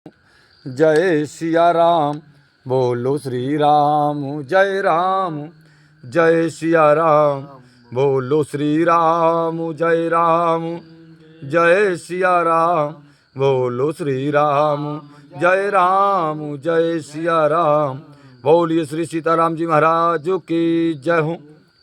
जय सिया राम, बोलो श्री राम। जय राम, जय सिया राम, बोलो श्री राम। जय राम, जय सिया राम, बोलो श्री राम। जय राम, जय सिया राम। बोलिए श्री सीताराम जी महाराज की जय हो।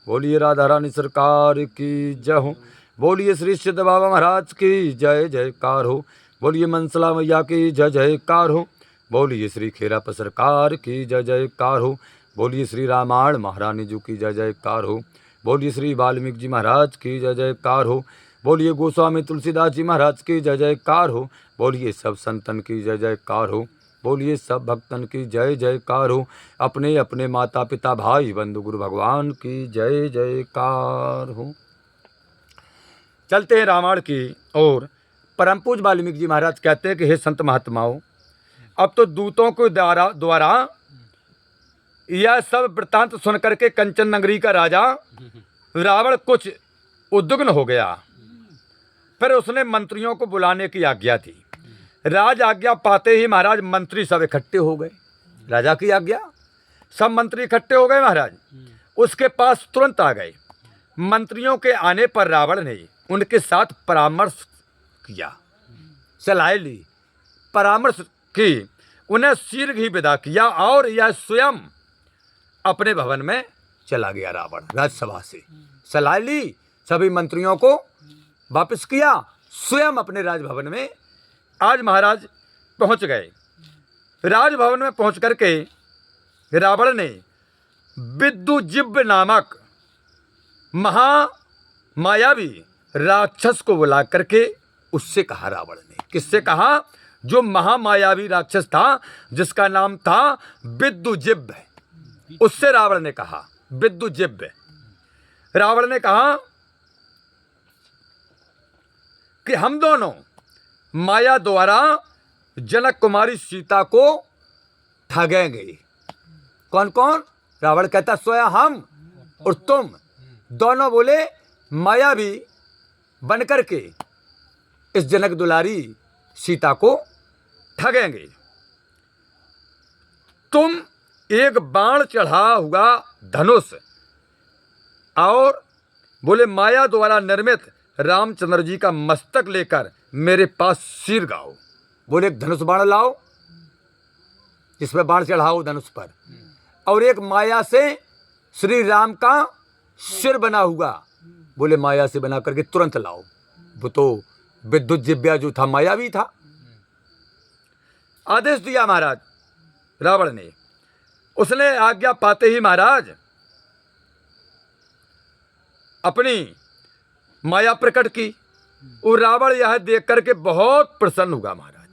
बोलिए राधा रानी सरकार की जय हो। बोलिए श्री सिद्ध बाबा महाराज की जय जयकार हो। बोलिए मनसला मैया की जय जयकार हो। बोलिए श्री खेराप सरकार की जय जयकार हो। बोलिए श्री रामायण महारानी जी की जय जयकार हो। बोलिए श्री वाल्मीकि जी महाराज की जय जयकार हो। बोलिए गोस्वामी तुलसीदास जी महाराज की जय जयकार हो। बोलिए सब संतन की जय जयकार हो। बोलिए सब भक्तन की जय जयकार हो। अपने अपने माता पिता भाई बंधु गुरु भगवान की जय जयकार हो। चलते हैं रामायण की और परम पूज्य वाल्मीकि जी महाराज कहते हैं कि हे संत महात्माओं, अब तो दूतों के द्वारा यह सब वृत्तांत सुन करके कंचन नगरी का राजा रावण कुछ उद्विग्न हो गया। फिर उसने मंत्रियों को बुलाने की आज्ञा थी। राज आज्ञा पाते ही महाराज मंत्री सब इकट्ठे हो गए। राजा की आज्ञा, सब मंत्री इकट्ठे हो गए। महाराज उसके पास तुरंत आ गए। मंत्रियों के आने पर रावण ने उनके साथ परामर्श किया, सलाह ली, परामर्श की, उन्हें शीघ्र ही विदा किया और यह स्वयं अपने भवन में चला गया। रावण राजसभा से सलाह ली, सभी मंत्रियों को वापस किया, स्वयं अपने राजभवन में आज महाराज पहुंच गए। राजभवन में पहुंच करके रावण ने विद्युजिह्व नामक महामायावी राक्षस को बुला करके उससे कहा। रावण ने किससे कहा? जो महामायावी राक्षस था जिसका नाम था विद्युजिह्व, उससे रावण ने कहा। विद्युजिह्व रावण ने कहा कि हम दोनों माया द्वारा जनक कुमारी सीता को ठगेंगे। कौन कौन? रावण कहता स्वयं हम और तुम दोनों बोले मायावी बनकर के इस जनक दुलारी सीता को ठगेंगे। तुम एक बाण चढ़ा हुआ धनुष और बोले माया द्वारा निर्मित रामचंद्र जी का मस्तक लेकर मेरे पास सिर गाओ। बोले एक धनुष बाण लाओ जिसमें बाण चढ़ाओ धनुष पर, और एक माया से श्री राम का सिर बना हुआ, बोले माया से बना करके तुरंत लाओ। वो तो विद्युजिह्व जो था मायावी था। आदेश दिया महाराज रावण ने। उसने आज्ञा पाते ही महाराज अपनी माया प्रकट की और रावण यह देख करके बहुत प्रसन्न हुआ महाराज।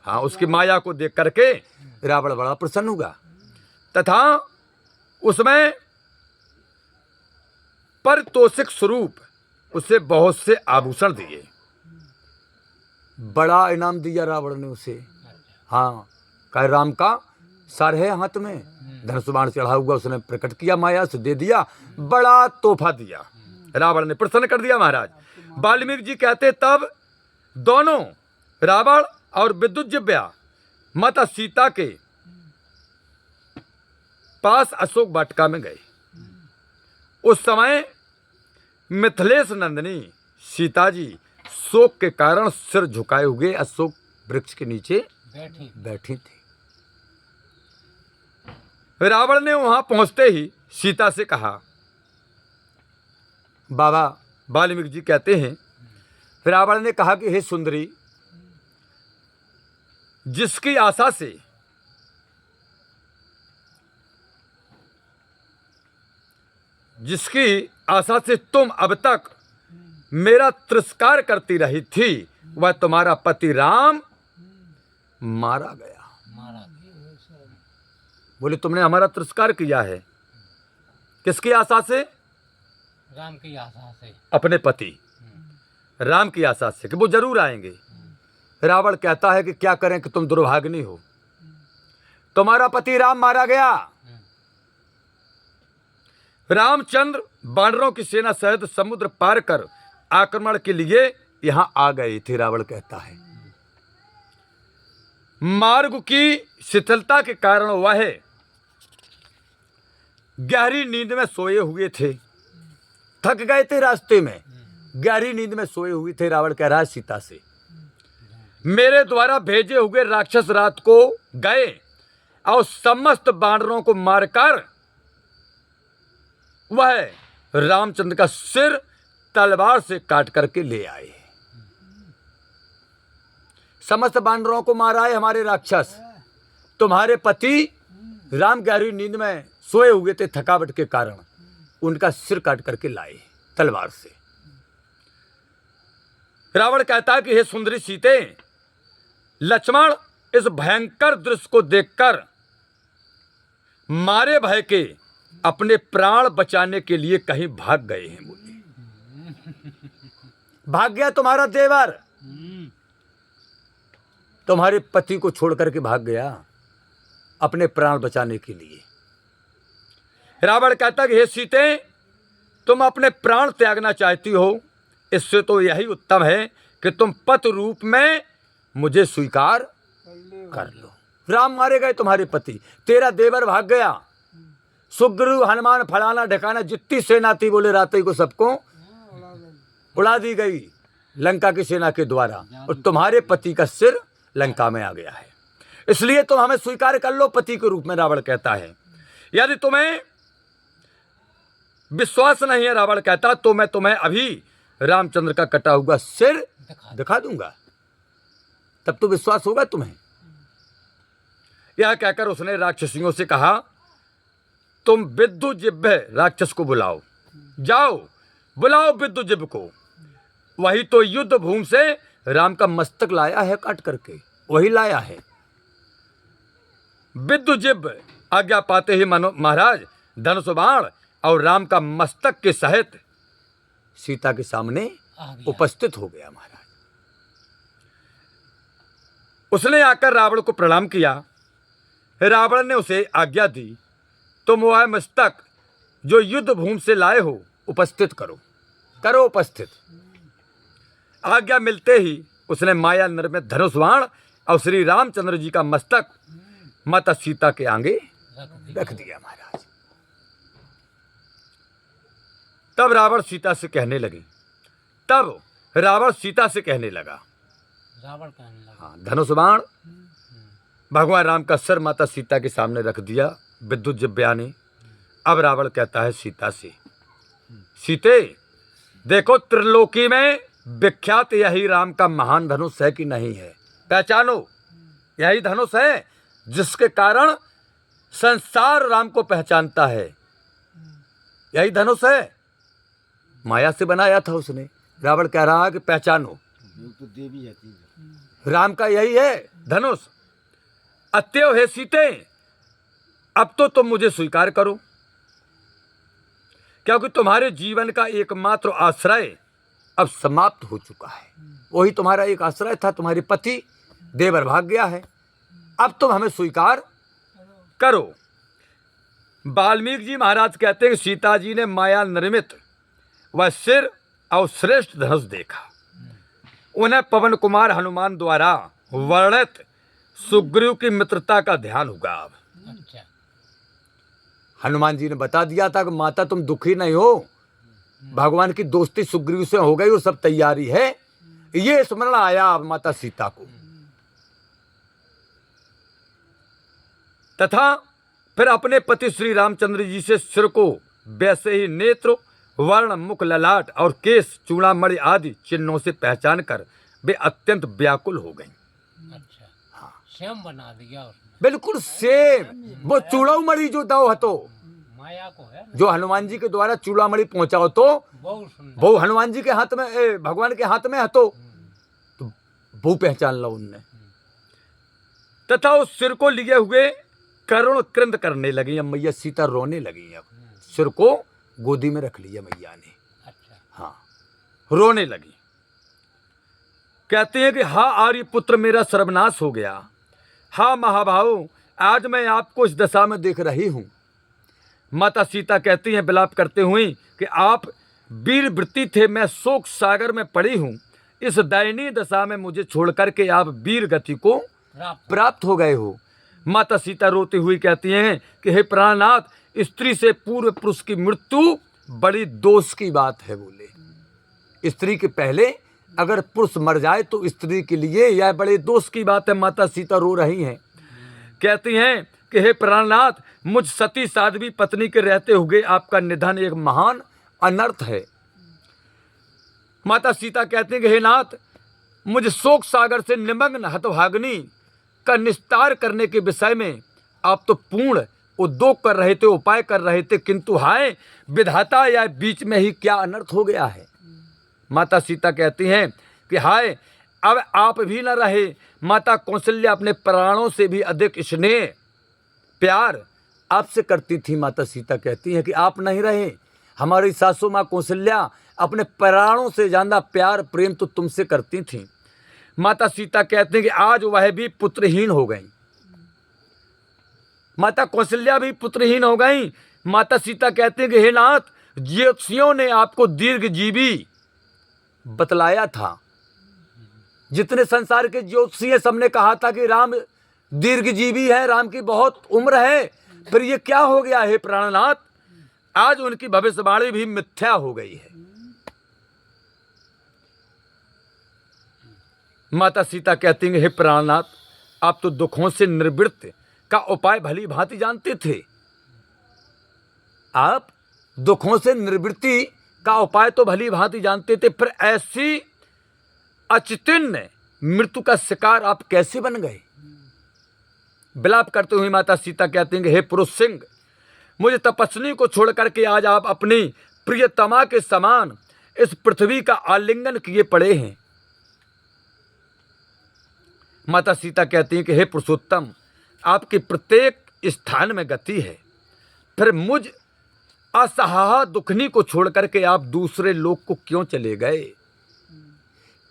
हाँ, उसकी माया को देख करके रावण बड़ा प्रसन्न हुआ तथा उसमें पारितोषिक स्वरूप उसे बहुत से आभूषण दिए। बड़ा इनाम दिया रावण ने उसे। हाँ, कह राम का सर है हाथ में, धनुष बाण चढ़ा हुआ उसने प्रकट किया, माया से दे दिया, बड़ा तोहफा दिया। रावण ने प्रसन्न कर दिया महाराज। वाल्मीकि जी कहते तब दोनों रावण और विद्युजिह्व माता सीता के पास अशोक वाटिका में गए। उस समय मिथिलेश नंदिनी सीता जी शोक के कारण सिर झुकाए हुए अशोक वृक्ष के नीचे बैठी थी। रावण ने वहां पहुंचते ही सीता से कहा। बाबा वाल्मीकि जी कहते हैं रावण ने कहा कि हे सुंदरी, जिसकी आशा से तुम अब तक मेरा तिरस्कार करती रही थी, वह तुम्हारा पति राम मारा गया। बोले तुमने हमारा तिरस्कार किया है, किसकी आशा से? राम की आशा से, अपने पति राम की आशा से कि वो जरूर आएंगे। रावण कहता है कि क्या करें कि तुम दुर्भाग्नी हो, तुम्हारा पति राम मारा गया। रामचंद्र वानरों की सेना सहित समुद्र पार कर आक्रमण के लिए यहां आ गए थे। रावण कहता है मार्ग की शिथिलता के कारण वह गहरी नींद में सोए हुए थे, थक गए थे रास्ते में, गहरी नींद में सोए हुए थे। रावण कह रहा है सीता से, मेरे द्वारा भेजे हुए राक्षस रात को गए और समस्त बानरों को मारकर वह रामचंद्र का सिर तलवार से काट करके ले आए। समस्त बानरों को मारा है हमारे राक्षस। तुम्हारे पति राम गहरी नींद में सोए हुए थे, थकावट के कारण उनका सिर काट करके लाए तलवार से। रावण कहता है कि हे सुंदरी सीते, लक्ष्मण इस भयंकर दृश्य को देखकर मारे भय के अपने प्राण बचाने के लिए कहीं भाग गए हैं। बोले, भाग गया तुम्हारा देवर, तुम्हारे पति को छोड़ करके भाग गया अपने प्राण बचाने के लिए। रावण कहता कि हे सीते, तुम अपने प्राण त्यागना चाहती हो, इससे तो यही उत्तम है कि तुम पति रूप में मुझे स्वीकार कर लो। राम मारे गए तुम्हारे पति, तेरा देवर भाग गया, सुग्रीव हनुमान फलाना ढकाना जितनी सेना थी बोले रात्रि को सबको उड़ा दी गई लंका की सेना के द्वारा, और तुम्हारे पति का सिर लंका में आ गया है, इसलिए तुम हमें स्वीकार कर लो पति के रूप में। रावण कहता है यदि तुम्हें विश्वास नहीं है, रावण कहता, तो मैं तुम्हें अभी रामचंद्र का कटा हुआ सिर दिखा दूंगा, तब तो विश्वास होगा तुम्हें। यह कहकर उसने राक्षसियों से कहा, तुम विद्युजिह्व राक्षस को बुलाओ, जाओ बुलाओ विद्युजिह्व को, वही तो युद्ध भूमि से राम का मस्तक लाया है काट करके, वही लाया है। विद्युजिह्व आज्ञा पाते ही महाराज धनुष बाण और राम का मस्तक के सहित सीता के सामने उपस्थित हो गया। महाराज उसने आकर रावण को प्रणाम किया। रावण ने उसे आज्ञा दी, तुम वह मस्तक जो युद्ध भूमि से लाए हो उपस्थित करो, करो उपस्थित। आज्ञा मिलते ही उसने माया निर्मित धनुष बाण और श्री रामचंद्र जी का मस्तक माता सीता के आगे रख दिया। महाराज तब रावण सीता से कहने लगे, तब रावण सीता से कहने लगा, हाँ, धनुष बाण भगवान राम का सर माता सीता के सामने रख दिया विद्युजिह्व ने। अब रावण कहता है सीता से, सीते देखो त्रिलोकी में विख्यात यही राम का महान धनुष है कि नहीं है, पहचानो, यही धनुष है जिसके कारण संसार राम को पहचानता है, यही धनुष है, माया से बनाया था उसने। रावण कह रहा है कि पहचानो, तो देवी है राम का यही है धनुष। अतएव हे सीते, अब तो तुम मुझे स्वीकार करो, क्योंकि तुम्हारे जीवन का एकमात्र आश्रय अब समाप्त हो चुका है, वही तुम्हारा एक आश्रय था, तुम्हारे पति देवर भाग गया है, अब तुम हमें स्वीकार करो। वाल्मीकि जी महाराज कहते हैं कि सीता जी ने माया निर्मित वह सिर और श्रेष्ठ धनुष देखा, उन्हें पवन कुमार हनुमान द्वारा वर्णित सुग्रीव की मित्रता का ध्यान हुआ। अब हनुमान जी ने बता दिया था कि माता तुम दुखी नहीं हो, भगवान की दोस्ती सुग्रीव से हो गई और सब तैयारी है, ये स्मरण आया अब माता सीता को। तथा फिर अपने पति श्री रामचंद्र जी से सिर को वैसे ही नेत्र, वर्ण, मुख, ललाट और केस, चूड़ामणि आदि चिन्हों से पहचान कर वे अत्यंत व्याकुल हो गईं। अच्छा, हाँ, सेम बना दिया उसने, बिल्कुल सेम। वो चूड़ामणि जो दो हतो माया को है, जो हनुमान जी के द्वारा चूड़ामणि पहुंचाओ तो वो हनुमान जी के हाथ में, भगवान के हाथ में हतो, तो वो पहचान लो उनने। तथा उस सिर को लिए हुए करुण कृंद करने लगी। अब मैया सीता रोने लगी, अब सिर को गोदी में रख लिया मैया ने। अच्छा, हाँ, रोने लगी, कहते हैं कि हा आर्य पुत्र मेरा सर्वनाश हो गया, हा महाभाव आज मैं आपको इस दशा में देख रही हूँ। माता सीता कहती हैं विलाप करते हुए कि आप वीर वृत्ति थे, मैं शोक सागर में पड़ी हूँ, इस दयनीय दशा में मुझे छोड़ करके आप वीर गति को प्राप्त हो गए हो। माता सीता रोती हुई कहती हैं कि हे प्राणनाथ, स्त्री से पूर्व पुरुष की मृत्यु बड़ी दोष की बात है। बोले स्त्री के पहले अगर पुरुष मर जाए तो स्त्री के लिए यह बड़े दोष की बात है। माता सीता रो रही हैं, कहती हैं कि हे प्राणनाथ, मुझ सती साध्वी पत्नी के रहते हुए आपका निधन एक महान अनर्थ है। माता सीता कहती हैं कि हे नाथ, मुझ शोक सागर से निमग्न हतभागिनी का निस्तार करने के विषय में आप तो पूर्ण उद्योग कर रहे थे, उपाय कर रहे थे, किंतु हाय विधाता, या बीच में ही क्या अनर्थ हो गया है। माता सीता कहती हैं कि हाय अब आप भी न रहे। माता कौशल्या अपने प्राणों से भी अधिक स्नेह प्यार आपसे करती थी। माता सीता कहती हैं कि आप नहीं रहे। हमारी सासू माँ कौशल्या अपने प्राणों से ज़्यादा प्यार प्रेम तो तुमसे करती थी। माता सीता कहती हैं कि आज वह भी पुत्रहीन हो गई। माता कौशल्या भी पुत्रहीन हो गई। माता सीता कहती हैं कि हे नाथ, ज्योतिषियों ने आपको दीर्घजीवी बतलाया था। जितने संसार के ज्योतिषी सबने कहा था कि राम दीर्घजीवी है, राम की बहुत उम्र है, फिर ये क्या हो गया है प्राणनाथ? आज उनकी भविष्यवाणी भी मिथ्या हो गई है। माता सीता कहती हैं, हे प्राणनाथ, आप तो दुखों से निवृत्त का उपाय भली भांति जानते थे। आप दुखों से निवृत्ति का उपाय तो भली भांति जानते थे, फिर ऐसी अचिंत्य मृत्यु का शिकार आप कैसे बन गए? विलाप करते हुए माता सीता कहती हैं कि हे पुरुष सिंह, मुझे तपस्वी को छोड़ करके आज आप अपनी प्रियतमा के समान इस पृथ्वी का आलिंगन किए पड़े हैं। माता सीता कहती हैं कि हे पुरुषोत्तम, आपके प्रत्येक स्थान में गति है, फिर मुझ असहाय दुखनी को छोड़ करके आप दूसरे लोक को क्यों चले गए?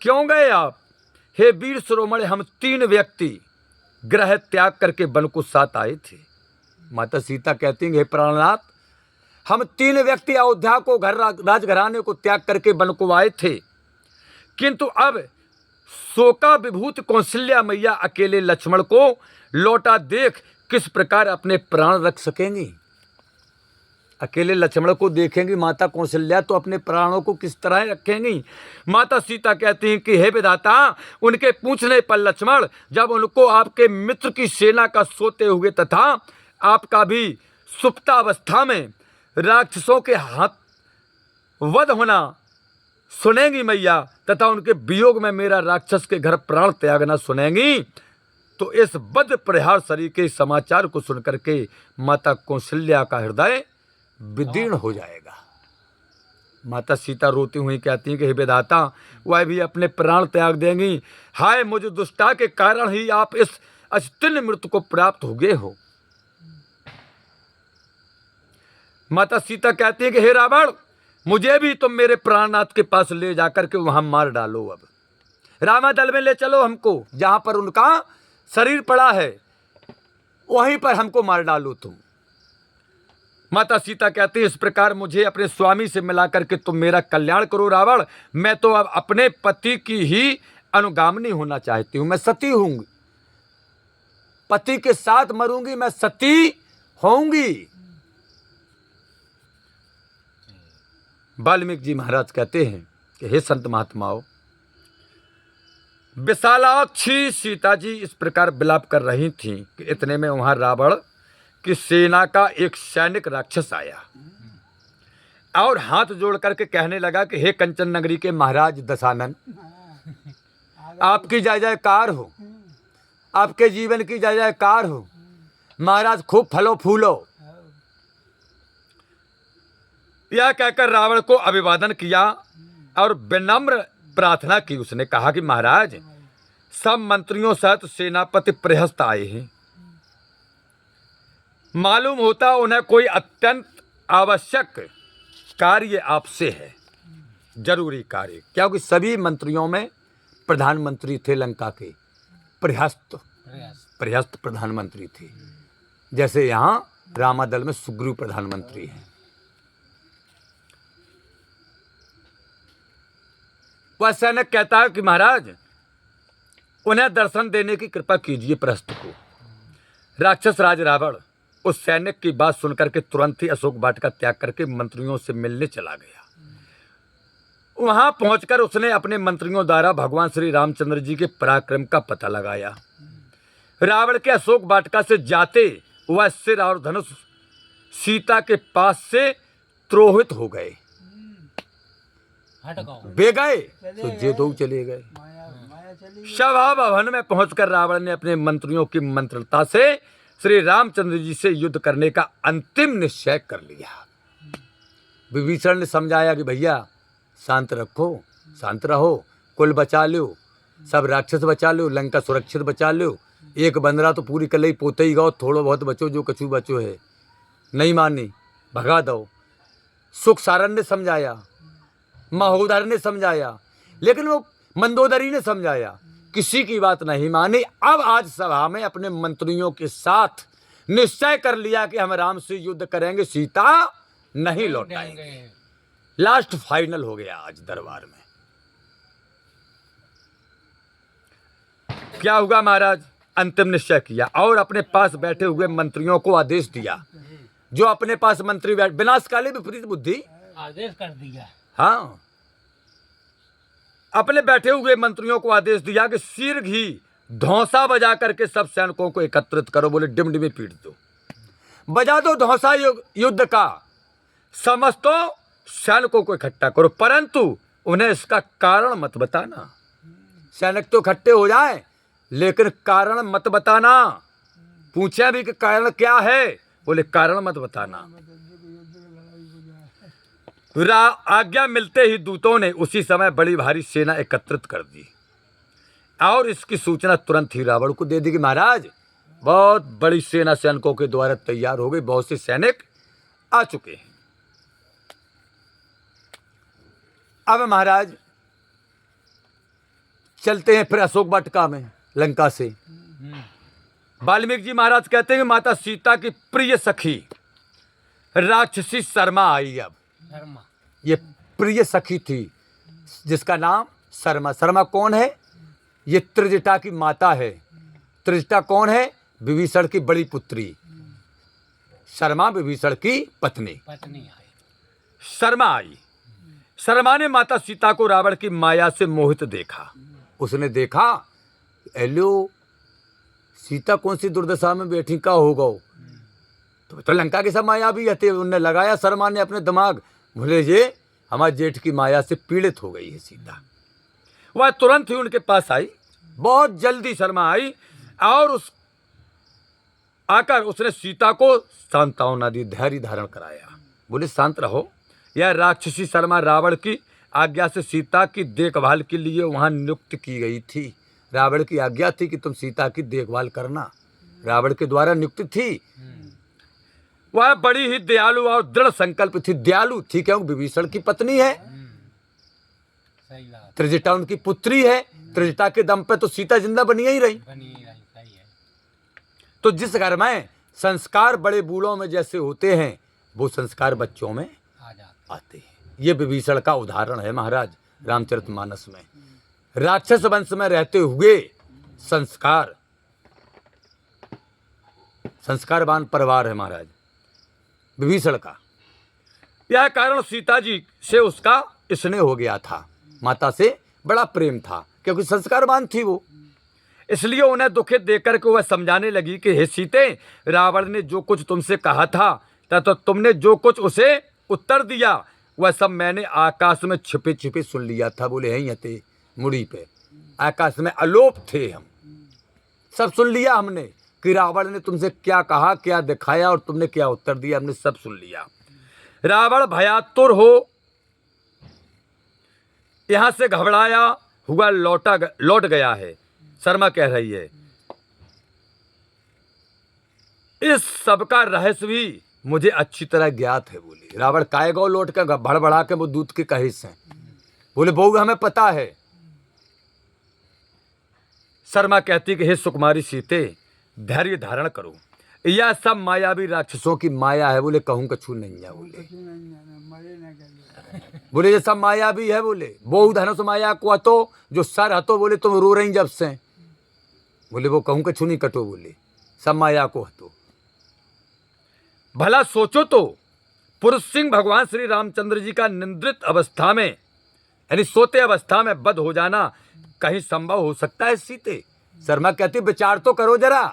क्यों गए आप? हे वीर शिरोमणि, हम 3 व्यक्ति ग्रह त्याग करके वन को साथ आए थे। माता सीता कहती हैं, हे प्राणनाथ, हम 3 व्यक्ति अयोध्या को राजघराने को त्याग करके वन को आए थे, किंतु अब शोका विभूत कौशल्या मैया अकेले लक्ष्मण को लौटा देख किस प्रकार अपने प्राण रख सकेंगी? अकेले लक्ष्मण को देखेंगी माता कौशल्या तो अपने प्राणों को किस तरह रखेंगी? माता सीता कहती हैं कि हे विधाता, उनके पूछने पर लक्ष्मण जब उनको आपके मित्र की सेना का सोते हुए तथा आपका भी सुप्तावस्था में राक्षसों के हाथ वध होना सुनेंगी मैया, तथा उनके वियोग में मेरा राक्षस के घर प्राण त्यागना सुनेंगी, तो इस वध प्रहार शरीर के समाचार को सुनकर के माता कौशल्या का हृदय विदीर्ण हो जाएगा। माता सीता रोती हुई कहती हैं कि हे विधाता, वह भी अपने प्राण त्याग देंगी। हाय मुझ दुष्टा के कारण ही आप इस अचिंत्य मृत्यु को प्राप्त हो गए हो। माता सीता कहती हैं कि हे रावण, मुझे भी तुम मेरे प्राणनाथ के पास ले जाकर के वहां मार डालो। अब रामादल में ले चलो हमको, जहां पर उनका शरीर पड़ा है वहीं पर हमको मार डालो तुम। माता सीता कहती है, इस प्रकार मुझे अपने स्वामी से मिलाकर के तुम मेरा कल्याण करो रावण। मैं तो अब अपने पति की ही अनुगामिनी होना चाहती हूं। मैं सती होंगी, पति के साथ मरूंगी, मैं सती होंगी। वाल्मीकि जी महाराज कहते हैं कि हे संत महात्माओं, विशालाक्षी सीता जी इस प्रकार विलाप कर रही थीं कि इतने में वहां रावण की सेना का एक सैनिक राक्षस आया और हाथ जोड़ करके कहने लगा कि हे कंचन नगरी के महाराज दशानन, आपकी जय जयकार हो, आपके जीवन की जय जयकार हो महाराज, खूब फलो फूलो। यह कहकर रावण को अभिवादन किया और विनम्र प्रार्थना की। उसने कहा कि महाराज, सब मंत्रियों सहित सेनापति प्रहस्त आए हैं, मालूम होता उन्हें कोई अत्यंत आवश्यक कार्य आपसे है, जरूरी कार्य, क्योंकि सभी मंत्रियों में प्रधानमंत्री थे लंका के, प्रहस्त प्रधानमंत्री थे, जैसे यहाँ रामादल में सुग्रीव प्रधानमंत्री हैं। वह सैनिक कहता है कि महाराज, उन्हें दर्शन देने की कृपा कीजिए प्रहस्त को। राक्षस राज रावण उस सैनिक की बात सुनकर के तुरंत ही अशोक वाटिका त्याग करके मंत्रियों से मिलने चला गया। वहां पहुंचकर उसने अपने मंत्रियों द्वारा भगवान श्री रामचंद्र जी के पराक्रम का पता लगाया। रावण के अशोक वाटिका से जाते वह सिर और धनुष सीता के पास से त्रोहित हो गए। हट गओ। बे गए तो ये दो चले गए। सभा भवन में पहुंचकर रावण ने अपने मंत्रियों की मंत्रता से श्री रामचंद्र जी से युद्ध करने का अंतिम निश्चय कर लिया। विभीषण ने समझाया कि भैया शांत रखो, शांत रहो, कुल बचा लो, सब राक्षस बचा लो, लंका सुरक्षित बचा लो, एक बंदरा तो पूरी कल ही पोते ही गाओ, थोड़ो बहुत बचो जो कछु बचो है, नहीं मानी भगा दो। सुख सारन ने समझाया, महोदर ने समझाया, लेकिन वो मंदोदरी ने समझाया, किसी की बात नहीं मानी। अब आज सभा में अपने मंत्रियों के साथ निश्चय कर लिया कि हम राम से युद्ध करेंगे, सीता नहीं लौटाएंगे। लास्ट फाइनल हो गया आज दरबार में। क्या हुआ महाराज? अंतिम निश्चय किया और अपने पास बैठे हुए मंत्रियों को आदेश दिया। जो अपने पास मंत्री बैठ, विनाशकाली विपरीत बुद्धि, आदेश कर दिया। हाँ, अपने बैठे हुए मंत्रियों को आदेश दिया कि शीघ्र ही धौंसा बजा करके सब सैनिकों को एकत्रित करो। बोले डिमडिमे पीट दो, बजा दो धौंसा युद्ध का, समस्तों सैनिकों को इकट्ठा करो, परंतु उन्हें इसका कारण मत बताना। सैनिक तो इकट्ठे हो जाए लेकिन कारण मत बताना। पूछा भी कि कारण क्या है? बोले कारण मत बताना। आज्ञा मिलते ही दूतों ने उसी समय बड़ी भारी सेना एकत्रित कर दी और इसकी सूचना तुरंत ही रावण को दे दी कि महाराज बहुत बड़ी सेना सैनिकों के द्वारा तैयार हो गई, बहुत से सैनिक आ चुके हैं। अब महाराज चलते हैं फिर अशोक वाटिका में लंका से। वाल्मीकि जी महाराज कहते हैं कि माता सीता की प्रिय सखी राक्षसी शर्मा आई। अब शर्मा, ये प्रिय सखी थी जिसका नाम शर्मा। शर्मा कौन है? ये त्रिजटा की माता है। त्रिजटा कौन है? विभीषण की बड़ी पुत्री शर्मा, विभीषण की पत्नी आई। शर्मा आई। शर्मा ने माता सीता को रावण की माया से मोहित देखा। उसने देखा एलो सीता कौन सी दुर्दशा में बैठी, का हो गो तो लंका के सब माया भी हते। उनने लगाया शर्मा ने अपने दिमाग, बोले ये हमारे जेठ की माया से पीड़ित हो गई है सीता। वह तुरंत ही उनके पास आई, बहुत जल्दी शर्मा आई और उस आकर उसने सीता को सांत्वना दी, धैर्य धारण कराया। बोले शांत रहो, यह राक्षसी शर्मा रावण की आज्ञा से सीता की देखभाल के लिए वहां नियुक्त की गई थी। रावण की आज्ञा थी कि तुम सीता की देखभाल करना, रावण के द्वारा नियुक्त थी। वह बड़ी ही दयालु और दृढ़ संकल्प थी। दयालु थी क्योंकि विभीषण की पत्नी है, त्रिजटा उनकी पुत्री है। त्रिजटा के दम पे तो सीता जिंदा बनी ही रही। सही है। तो जिस घर में संस्कार बड़े बूढ़ों में जैसे होते हैं वो संस्कार बच्चों में आते हैं। ये विभीषण का उदाहरण है महाराज रामचरितमानस में। राक्षस वंश में रहते हुए संस्कारवान परिवार है महाराज विभीषण का। यह कारण सीता जी से उसका स्नेह हो गया था, माता से बड़ा प्रेम था क्योंकि संस्कारवान थी वो। इसलिए उन्हें दुखित देखकर के वह समझाने लगी कि हे सीते, रावण ने जो कुछ तुमसे कहा था तो तुमने जो कुछ उसे उत्तर दिया वह सब मैंने आकाश में छिपे छिपे सुन लिया था। बोले यहीं थे मुड़ी पे, आकाश में अलोप थे हम, सब सुन लिया हमने कि रावण ने तुमसे क्या कहा, क्या दिखाया और तुमने क्या उत्तर दिया, हमने सब सुन लिया। रावण भयातुर हो यहां से घबराया हुआ लौट गया है। शर्मा कह रही है इस सब का रहस्य भी मुझे अच्छी तरह ज्ञात है। बोली रावण काय गौ लौट कर भड़बड़ा के वो दूत के कहिस हैं। बोले बहू हमें पता है। शर्मा कहती कि हे सुकुमारी सीते धैर्य धारण करो, यह सब मायावी राक्षसों की माया है। बोले कहूं कछू नहीं है। बोले ये सब मायावी है। बोले बहु धनुष माया को हतो जो सर हतो, बोले तुम रो रही जब से बोले वो कहूँ कछु नहीं कटो, बोले सब माया को हतो। भला सोचो तो पुरुष सिंह भगवान श्री रामचंद्र जी का निद्रित अवस्था में यानी सोते अवस्था में वध हो जाना कहीं संभव हो सकता है सीते? शर्मा कहती विचार तो करो जरा,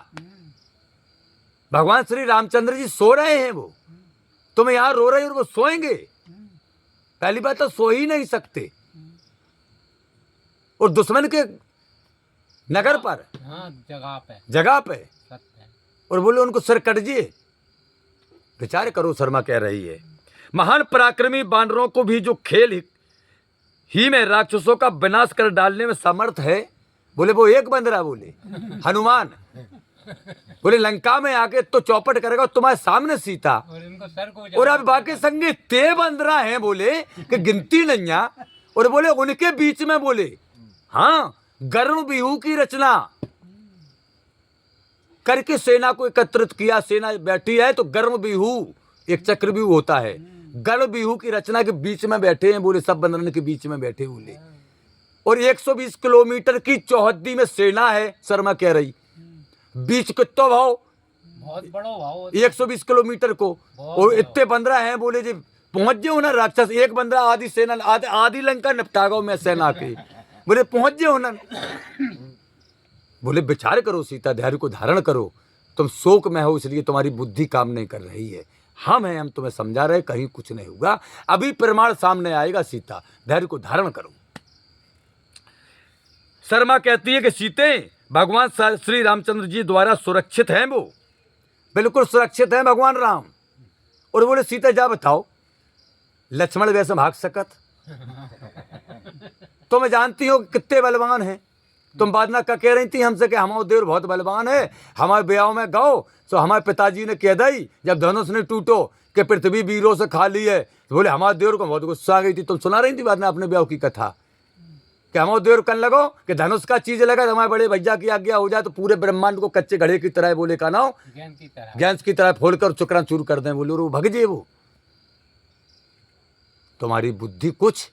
भगवान श्री रामचंद्र जी सो रहे हैं, वो तुम यहां रो रहे हो और वो सोएंगे? पहली बात तो सो ही नहीं सकते, और दुश्मन के नगर पर, हाँ, जगह पे, सत्य है। और बोले उनको सिर कट जिए। विचार करो, शर्मा कह रही है महान पराक्रमी बानरों को भी जो खेल ही में राक्षसों का विनाश कर डालने में समर्थ है, बोले वो एक बंदरा, बोले हनुमान, बोले लंका में आके तो चौपट करेगा तुम्हारे सामने सीता, और इनको सर को और अब बाकी संगे ते बंदरा हैं, बोले कि गिनती नहीं है, और बोले उनके बीच में बोले हाँ गर्म बिहू की रचना करके सेना को एकत्रित किया। सेना बैठी है तो गर्म बिहू, एक चक्र बिहू होता है, गर्म बिहू की रचना के बीच में बैठे हैं, बोले सब बंदरन के बीच में बैठे, बोले और 120 किलोमीटर की चौहद्दी में सेना है। शर्मा कह रही बीच कितना भाव, बहुत बड़ा भाव, 120 किलोमीटर को, और इतने बंदरा हैं, बोले जी पहुंच जाओ ना राक्षस, एक बंदरा आधी सेना आधी लंका निपटा गो मैं सेना के, बोले पहुंच जाओ ना। बोले विचार करो सीता, धैर्य को धारण करो, तुम शोक में हो इसलिए तुम्हारी बुद्धि काम नहीं कर रही है, हम तुम्हें समझा रहे, कहीं कुछ नहीं होगा, अभी प्रमाण सामने आएगा, सीता धैर्य को धारण करो। शर्मा कहती है कि सीते भगवान श्री रामचंद्र जी द्वारा सुरक्षित हैं, वो बिल्कुल सुरक्षित हैं भगवान राम। और बोले सीता जा बताओ लक्ष्मण वैसे भाग सकत? तुम जानती हो कितने बलवान हैं, तुम बाद ना कह रही थी हमसे कि हमारा देवर बहुत बलवान है, हमारे ब्याह में गाओ तो हमारे पिताजी ने कह दी जब धनुष ने टूटो कि पृथ्वी वीरों से खाली है, तो बोले हमारे देवर को बहुत गुस्सा आ गई थी। तुम सुना रही थी बाद में अपने ब्याह की कथा कि हमारे देवर कन लगो कि धनुष का चीज लगा तो हमारे बड़े भैया की आज्ञा हो जाए तो पूरे ब्रह्मांड को कच्चे घड़े की तरह, बोले का नाम ज्ञान की तरह फोड़कर चुकरा चूर कर दें, बोले वो भग जे, वो तुम्हारी बुद्धि कुछ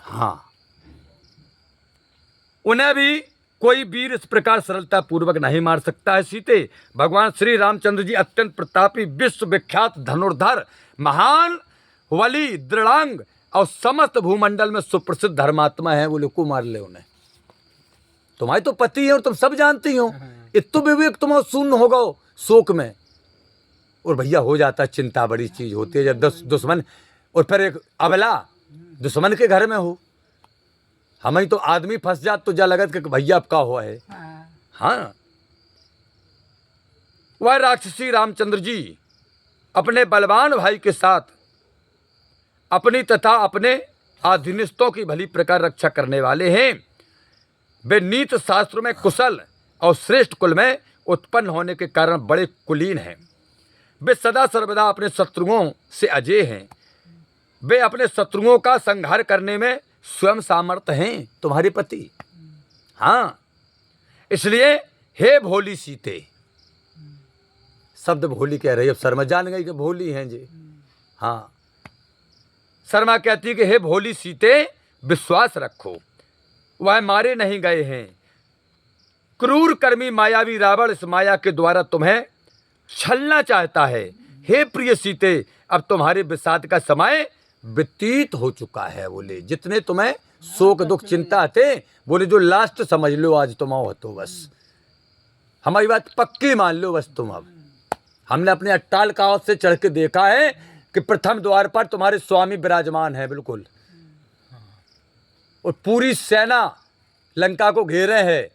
हाँ। उन्हें भी कोई वीर इस प्रकार सरलता पूर्वक नहीं मार सकता है सीते। भगवान श्री रामचंद्र जी अत्यंत प्रतापी, विश्व विख्यात धनुर्धर, महान वली, दृढ़ांग और समस्त भूमंडल में सुप्रसिद्ध धर्मात्मा है, बोले को मार ले उन्हें। तुम्हारे तो पति है और तुम सब जानती हो, इतो विवेक तुम शून्य होगा शोक में, और भैया हो जाता है चिंता, बड़ी चीज होती है जब दुश्मन, और फिर एक अबला दुश्मन के घर में हो, हमें तो आदमी फंस जात तो जा लगत कि भैया अब का हुआ है। हाँ, वह राक्षसी रामचंद्र जी अपने बलवान भाई के साथ अपनी तथा अपने आधीनस्थों की भली प्रकार रक्षा करने वाले हैं। वे नीत शास्त्रों में कुशल और श्रेष्ठ कुल में उत्पन्न होने के कारण बड़े कुलीन हैं। वे सदा सर्वदा अपने शत्रुओं से अजय हैं। वे अपने शत्रुओं का संहार करने में स्वयं सामर्थ्य हैं, तुम्हारे पति। हाँ, इसलिए हे भोली सीते, शब्द भोली कह रही है, अब शर्मा जान गई कि भोली हैं जी। हाँ, शर्मा कहती है कि हे भोली सीते विश्वास रखो, वह मारे नहीं गए हैं। क्रूर कर्मी मायावी रावण इस माया के द्वारा तुम्हें छलना चाहता है। हे प्रिय सीते, अब तुम्हारे विषाद का समय व्यतीत हो चुका है, बोले जितने तुम्हें शोक दुख चिंता थे, बोले जो लास्ट समझ लो आज तुम हो, तो बस हमारी बात पक्की मान लो बस तुम। अब हमने अपने अट्टाल कावत से चढ़ के देखा है कि प्रथम द्वार पर तुम्हारे स्वामी विराजमान है बिल्कुल, और पूरी सेना लंका को घेरे है,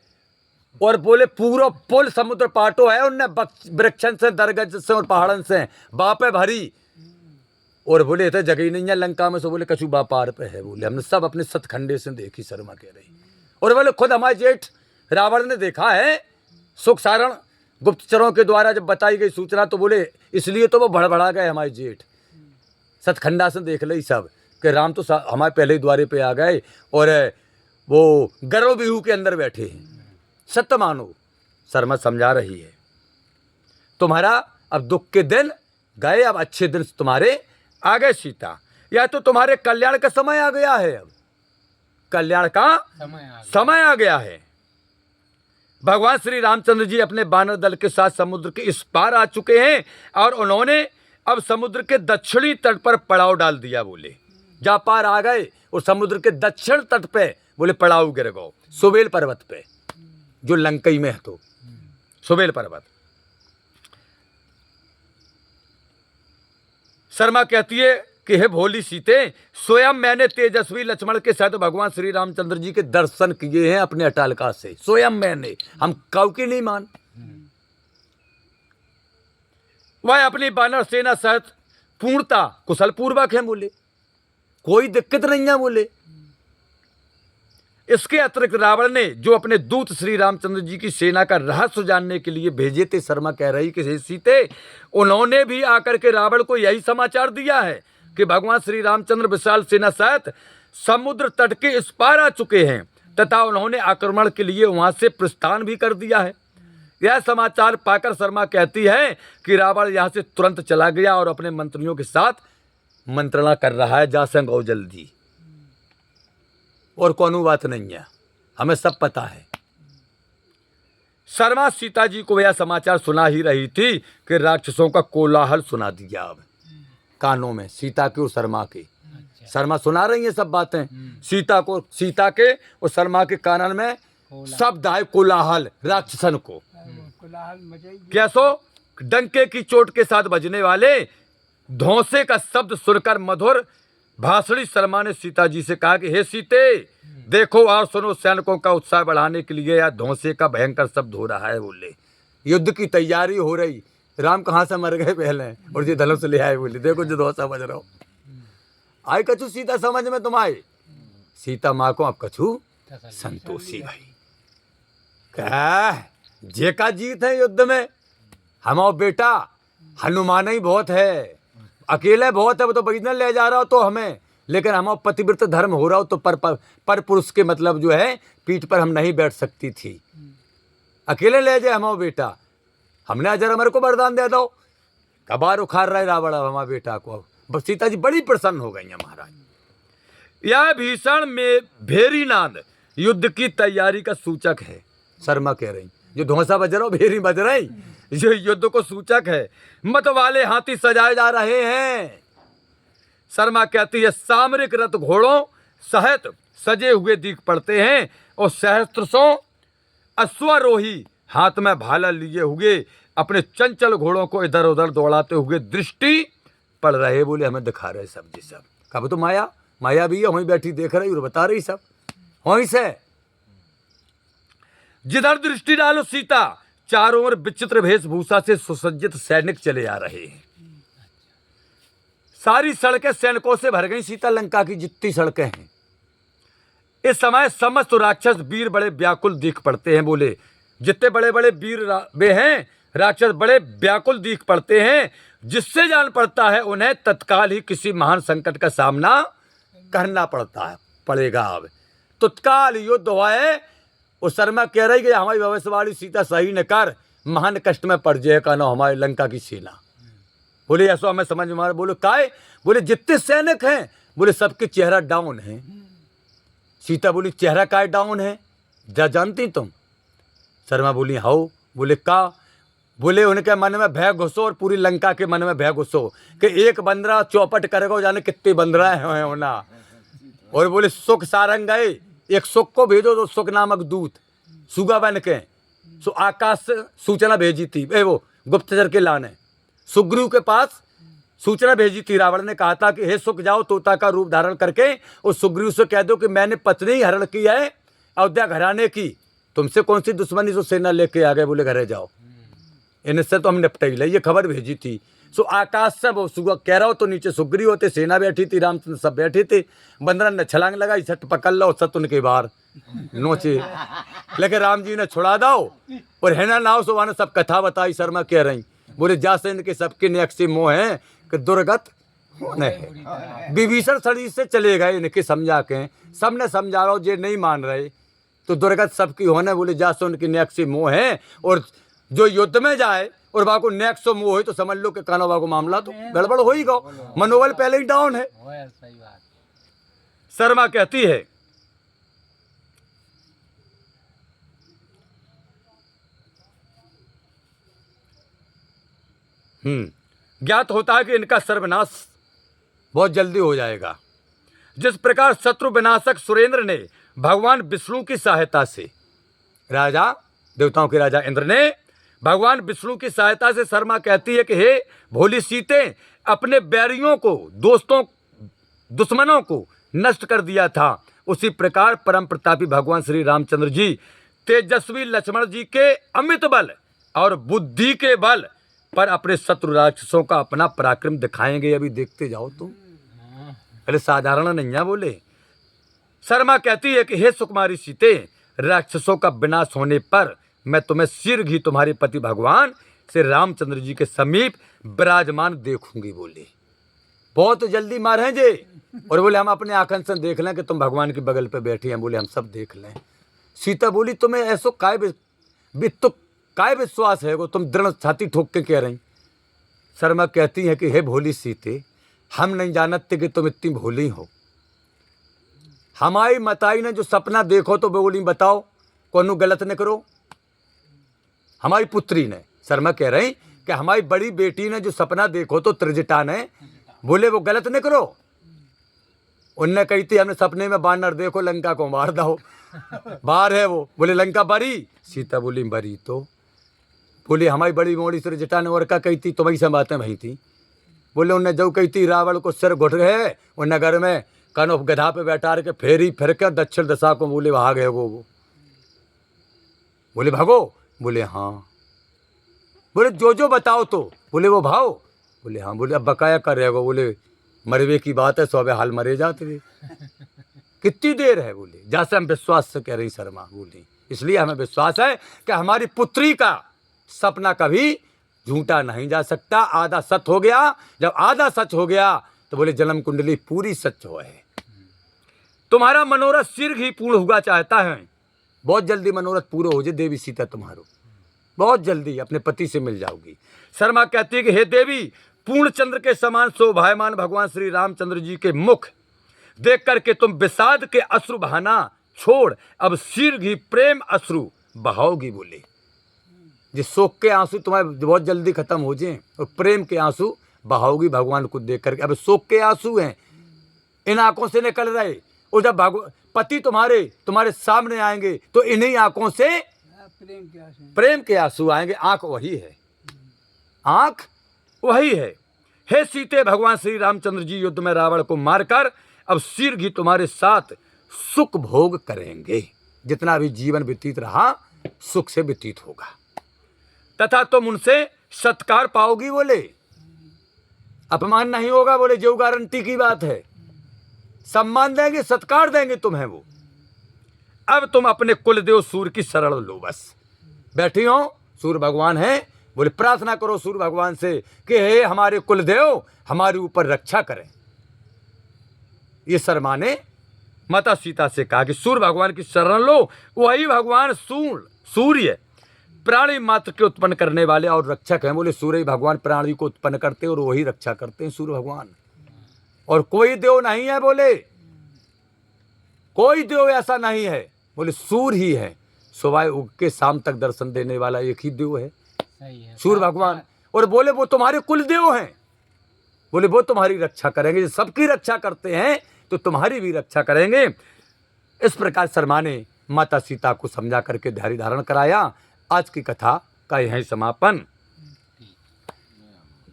और बोले पूरा पुल समुद्र पाटो है उनने वृक्षन से, दरगज से और पहाड़न से बापे भरी, और बोले इतने जगह ही नहीं है लंका में, सो बोले कछु बापार पे है, बोले हमने सब अपने सतखंडे से देखी, शर्मा कह रही। और बोले खुद हमारे जेठ रावण ने देखा है, सुख सारण गुप्तचरों के द्वारा जब बताई गई सूचना, तो बोले इसलिए तो वो भड़बड़ा गए हमारे जेठ, सतखंडा से देख ली सब कि राम तो हमारे पहले ही द्वारे पे आ गए, और वो गर्व बिहू के अंदर बैठे हैं। सत्य मानो, शर्मा समझा रही है, तुम्हारा अब दुख के दिन गए, अब अच्छे दिन तुम्हारे आ गए सीता, या तो तुम्हारे कल्याण का समय आ गया है, अब कल्याण का समय आ गया है। भगवान श्री रामचंद्र जी अपने बानर दल के साथ समुद्र के इस पार आ चुके हैं और उन्होंने अब समुद्र के दक्षिणी तट पर पड़ाव डाल दिया। बोले जा पार आ गए और समुद्र के दक्षिण तट पे बोले पड़ाव गिर गो सुबेल पर्वत पे, जो लंकई में है तो सुबेल पर्वत। शर्मा कहती है कि हे भोली सीते, स्वयं मैंने तेजस्वी लक्ष्मण के साथ भगवान श्री रामचंद्र जी के दर्शन किए हैं अपने अटालका से, स्वयं मैंने, हम कौ की नहीं मान। वह अपनी बानर सेना सहित पूर्णता कुशल पूर्वक है बोले, कोई दिक्कत नहीं है बोले। इसके अतिरिक्त रावण ने जो अपने दूत श्री रामचंद्र जी की सेना का रहस्य जानने के लिए भेजे थे, शर्मा कह रही कि हे सीते, उन्होंने भी आकर के रावण को यही समाचार दिया है कि भगवान श्री रामचंद्र विशाल सेना सहित समुद्र तट के इस पार आ चुके हैं तथा उन्होंने आक्रमण के लिए वहां से प्रस्थान भी कर दिया है। यह समाचार पाकर शर्मा कहती है कि रावण यहां से तुरंत चला गया और अपने मंत्रियों के साथ मंत्रणा कर रहा है, जा संग आओ जल्दी, और कोनो बात नहीं है, हमें सब पता है। शर्मा सीता जी को यह समाचार सुना ही रही थी कि राक्षसों का कोलाहल सुना दिया अब कानों में, सीता के और शर्मा के। शर्मा सुना रही है सब बातें सीता को, सीता के और शर्मा के कानन में शब्द आए कोलाहल राक्षसन को। कैसो डंके की चोट के साथ बजने वाले धौंसे का शब्द सुनकर मधुर भाषणी शर्मा ने सीता जी से कहा कि हे सीते, देखो और सुनो, सैनिकों का उत्साह बढ़ाने के लिए यह धौंसे का भयंकर शब्द हो रहा है। बोले युद्ध की तैयारी हो रही, राम कहाँ से मर गए पहले और ये धनुष ले आए। बोले देखो जो धौंसा बज रहा हो, आए कछु सीता समझ में तुम आए। सीता माँ को अब कछु संतोषी भाई, क्या जे का जीत है युद्ध में, हमारा बेटा हनुमान ही बहुत है, अकेले बहुत है, वो तो बजने ले जा रहा हो तो हमें, लेकिन हमारा पतिव्रत धर्म हो रहा हो तो पर पुरुष के मतलब जो है पीठ पर हम नहीं बैठ सकती थी, अकेले ले जाए हमारा बेटा, हमने अजर अमर को वरदान दे दो। कबार उखाड़ रहा है रावण हमारा बेटा को। बस सीता जी बड़ी प्रसन्न हो गई है महाराज। यह भीषण में भेरी नाद युद्ध की तैयारी का सूचक है। शर्मा कह रही जो धौंसा बज रहा हो भेरी बज रही, जो युद्ध को सूचक है। मत वाले हाथी सजाए जा रहे हैं। शर्मा कहती है सामरिक रथ घोड़ों सहित सजे हुए दिख पड़ते हैं और सहस्त्रों अश्वारोही हाथ में भाला लिए हुए अपने चंचल घोड़ों को इधर उधर दौड़ाते हुए दृष्टि पड़ रहे। बोले हमें दिखा रहे सब जी सब। कब तो माया भी है वहीं बैठी देख रही और बता रही सब वहीं से। जिधर दृष्टि डालो सीता, चारों ओर विचित्र वेशभूषा से सुसज्जित सैनिक चले आ रहे हैं। सारी सड़कें सैनिकों से भर गई, सीता लंका की जितनी सड़कें हैं। इस समय समस्त राक्षस वीर बड़े व्याकुल दिख पड़ते हैं। बोले जितने बड़े बड़े वीर वे हैं राक्षस बड़े व्याकुल दिख पड़ते हैं, जिससे जान पड़ता है उन्हें तत्काल ही किसी महान संकट का सामना करना पड़ेगा। अब तत्काल युद्ध हुआ है। और शर्मा कह रही कि हमारी भविष्यवाणी सीता सही न कर, महान कष्ट में पड़ जाए का ना हमारी लंका की सेना। बोले ऐसा हमें समझ में आ रहा। बोले काय? बोले जितने सैनिक हैं बोले सबके चेहरा डाउन है। सीता बोली चेहरा काय डाउन है, जानती तुम? शर्मा बोली हाउ। बोले का? बोले उनके मन में भय घुसो और पूरी लंका के मन में भय घुसो कि एक बंदरा चौपट करेगा, जाने कितने बंदरा है होना। और बोले सुख सारंग गए, एक सुख को भेजो तो सुख नामक दूत सुगा बन के सो आकाश से सूचना भेजी थी। वो गुप्तचर के लाने सुग्रीव के पास सूचना भेजी थी। रावण ने कहा था कि हे सुख जाओ तोता का रूप धारण करके और सुग्रीव से कह दो कि मैंने पत्नी हरण की है अयोध्या घराने की, तुमसे कौन सी दुश्मनी सो सेना लेके आ गए। बोले घरे जाओ, इनसे तो हम निपटाई ले, ये खबर भेजी थी। सो आकाश से वो सुगा कह रहा हो तो नीचे सुग्रीव होते, सेना बैठी थी, रामचंद्र सब बैठे थे। बंदरन ने छलांग लगाई, सट पकड़ लो, सत उनके बाहर नोचे, लेकिन राम जी ने छुड़ा दो और है ना नाव सो सब कथा बताई। शर्मा कह रही बोले जा से इनके सबके नेक से मोह है कि दुर्गत नहीं। विभीषण शरीर से चले गए इनके समझा के, सबने समझा रहा जे नहीं मान रहे तो दुर्गत सबकी होने। बोले जा से उनकी नेक से मोह है और जो युद्ध में जाए और वहां को नेक सो मोह है तो समझ लो कि कानोबा को मामला तो गड़बड़ हो ही गो, मनोबल पहले ही डाउन है। सही बात। शर्मा कहती है ज्ञात होता है कि इनका सर्वनाश बहुत जल्दी हो जाएगा। जिस प्रकार शत्रु विनाशक सुरेंद्र ने भगवान विष्णु की सहायता से, राजा देवताओं के राजा इंद्र ने भगवान विष्णु की सहायता से, शर्मा कहती है कि हे भोली सीते, अपने बैरियों को, दोस्तों, दुश्मनों को नष्ट कर दिया था, उसी प्रकार परम प्रतापी भगवान श्री रामचंद्र जी तेजस्वी लक्ष्मण जी के अमित बल और बुद्धि के बल पर अपने शत्रु राक्षसों का अपना पराक्रम दिखाएंगे। अभी देखते जाओ तुम, अरे साधारण नहीं है बोले। शर्मा कहती है कि हे सुकुमारी सीते, राक्षसों का विनाश होने पर मैं तुम्हें शीघ्र ही तुम्हारे पति भगवान श्री रामचंद्र जी के समीप विराजमान देखूंगी। बोले बहुत जल्दी मारेंगे। और बोले हम अपने आंखन से देख लें कि तुम भगवान के बगल पे बैठी हैं। बोले हम सब देख लें। सीता बोली तुम्हें ऐसो काय विश्वास है वो, तुम दृढ़ छाती ठोक के कह रही। शर्मा कहती है कि हे भोली सीते, हम नहीं जानते कि तुम इतनी भोली हो। हमारी मताई ने जो सपना देखो तो बोली बताओ कौन गलत न करो। हमारी पुत्री ने, शर्मा कह रही कि हमारी बड़ी बेटी ने जो सपना देखो तो त्रिजटा ने, बोले वो गलत न करो। उनने कही थी हमने सपने में बानर देखो लंका को मार दो, बाहर है वो। बोले लंका बरी। सीता बोली बरी तो। बोले हमारी बड़ी मोड़ी त्रिजटा ने और क्या कही थी, तुम्हारी सब बातें वही थी। बोले उनने जो कही थी रावण को सिर घुट गए, उन नगर में कानो गधा पे बैठा के फेरी फिर के दक्षिण दिशा को बोले वहां गए वो। बोले भागो। बोले हाँ। बोले जो बताओ तो। बोले वो भाव। बोले हाँ। बोले अब बकाया कर रहे हो। बोले मरवे की बात है, सौबे हाल मरे जाते थे। कितनी देर है। बोले जैसे हम विश्वास से कह रही शर्मा। बोली इसलिए हमें विश्वास है कि हमारी पुत्री का सपना कभी झूठा नहीं जा सकता। आधा सच हो गया। जब आधा सच हो गया तो बोले जन्म कुंडली पूरी सच हो है। तुम्हारा मनोरथ शीघ्र ही पूर्ण हुआ चाहता है। बहुत जल्दी मनोरथ पूरा हो जाए देवी सीता तुम्हारो, बहुत जल्दी अपने पति से मिल जाओगी। शर्मा कहती है कि हे देवी, पूर्ण चंद्र के समान शोभायमान भगवान श्री रामचंद्र जी के मुख देख करके तुम विषाद के अश्रु बहाना छोड़ अब शीघ्र ही प्रेम अश्रु बहाओगी। बोले जिस शोक के आंसू तुम्हारे बहुत जल्दी खत्म हो जाए और प्रेम के आंसू बहाओगी भगवान को देख करके। अब शोक के आंसू हैं इन आंखों से निकल रहे, और जब पति तुम्हारे सामने आएंगे तो इन्हीं आंखों से प्रेम के आंसू आएंगे। आंख वही है, आंख वही है। हे सीते, भगवान श्री रामचंद्र जी युद्ध में रावण को मारकर अब शीघ्र ही तुम्हारे साथ सुख भोग करेंगे। जितना भी जीवन व्यतीत रहा सुख से व्यतीत होगा तथा तुम उनसे सत्कार पाओगी। बोले अपमान नहीं होगा। बोले जो गारंटी की बात है, सम्मान देंगे, सत्कार देंगे तुम्हें वो। अब तुम अपने कुलदेव सूर्य की शरण लो। बस बैठी हो, सूर्य भगवान है। बोले प्रार्थना करो सूर्य भगवान से कि हे हमारे कुलदेव हमारे ऊपर रक्षा करें। ये शर्मा ने माता सीता से कहा कि सूर्य भगवान की शरण लो। वही भगवान सूर्य प्राणी मात्र के उत्पन्न करने वाले और रक्षक हैं। बोले सूर्य भगवान प्राणी को उत्पन्न करते और वही रक्षा करते हैं सूर्य भगवान, और कोई देव नहीं है। बोले कोई देव ऐसा नहीं है। बोले सूर्य ही है, सुबह उग के शाम तक दर्शन देने वाला एक ही देव है, सूर्य भगवान। और बोले वो तुम्हारे कुल देव हैं। बोले वो तुम्हारी रक्षा करेंगे, सबकी रक्षा करते हैं तो तुम्हारी भी रक्षा करेंगे। इस प्रकार शर्मा ने माता सीता को समझा करके धैर्य धारण कराया। आज की कथा का यही समापन।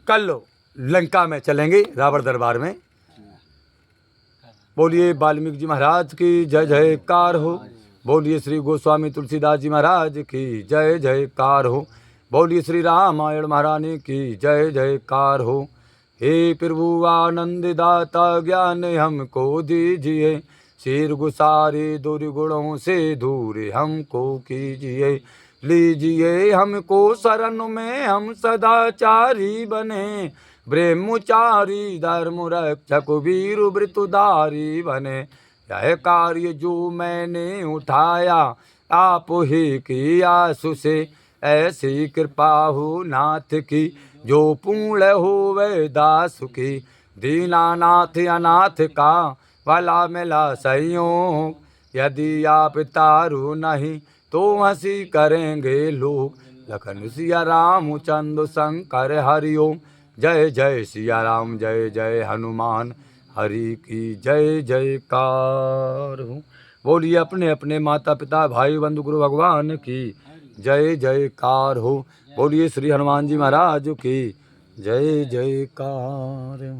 कल लंका में चलेंगे, रावण दरबार में। बोलिए वाल्मीकि जी महाराज की जय जयकार हो। बोलिए श्री गोस्वामी तुलसीदास जी महाराज की जय जयकार हो। बोलिए श्री रामायण महारानी की जय जयकार हो। हे प्रभु आनंद दाता ज्ञान हमको दीजिए, सिर गुसारे दुर्गुणों से दूर हमको कीजिए। लीजिए हमको शरण में, हम सदाचारी बने, ब्रह्मचारी धर्म रक्षक वीर वृतधारी बने। यह कार्य जो मैंने उठाया आप ही की आसु से, ऐसी कृपा हो नाथ की जो पूर्ण हो वे दास की। दीनानाथ अनाथ का भला मिला संयोग, यदि आप तारू नहीं तो हंसी करेंगे लोग। लखन सिया राम चंद्र शंकर हरि ओम। जय जय सिया राम जय जय हनुमान हरि की जय जयकार हो। बोलिए अपने अपने माता पिता भाई बंधु गुरु भगवान की जय जयकार हो। बोलिए श्री हनुमान जी महाराज की जय जयकार।